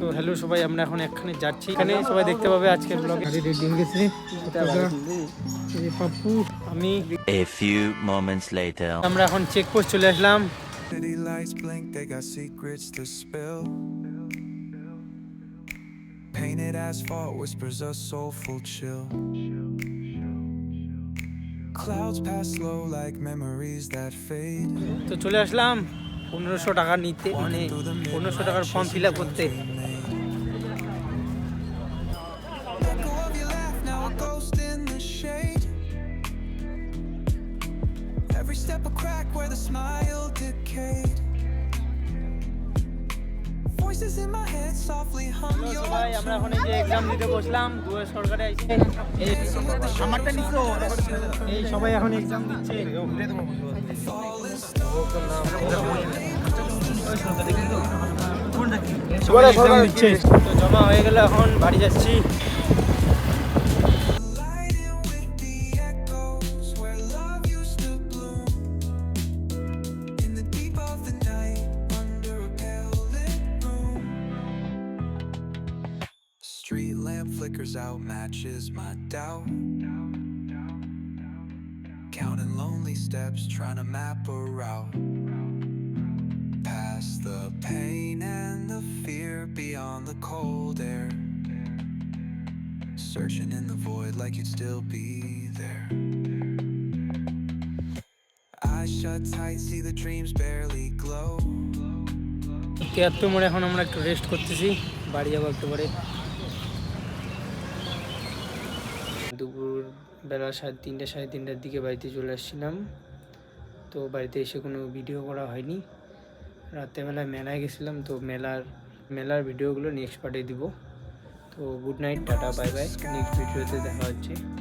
তো হ্যালো সবাই, আমরা এখন এখানে যাচ্ছি। এখানে সবাই দেখতে পাবে আজকের ব্লগে রেডিং গেছে পাপ্পু আমি। A few moments later. আমরা এখন চেকপোস্ট চলে আসলাম। City lights blink, they got secrets to spill. Painted asphalt whispers a soulful chill. Clouds pass slow like memories that fade. তো চলে আসলাম 1500 টাকা নিতে, মানে 1500 টাকার ফর্ম ফিল আপ করতে। Echo of your laugh, now a ghost in the shade. Every step a crack where the smile decayed. Voices in my head softly hum your সবাই আমরা এখন এই যে এক্সাম দিতে বসলাম, দুয়ার সরকারে আইছে। আমারটা নিছো, এই সবাই এখন এক্সাম দিচ্ছে। সবাই এক্সাম দিচ্ছে, তো জমা হয়ে গেল, এখন বাড়ি যাচ্ছি। lighting with the echoes where love used to bloom. In the deep of the night, under a pale lit room. Street lamp flickers out, matches my doubt. Counting lonely steps, trying to map a route. Past the pain and the fear, beyond the cold air. Searching in the void like you'd still be there. Eyes shut tight, see the dreams barely glow. 73 মোড়ে এখন আমরা একটু rest করতেছি, বাড়ি যাবো একটু পরে। দুপুর বেলা 3:30 সাড়ে 3টার দিকে বাড়িতে চলে আসছিলাম। তো বাড়িতে এসে কোনো ভিডিও করা হয়নি। রাত্রেবেলায় মেলায় গেছিলাম, তো মেলার ভিডিওগুলো নেক্সট পার্টে দিব। তো good night, tata, bye bye, next ভিডিওতে দেখা হচ্ছে।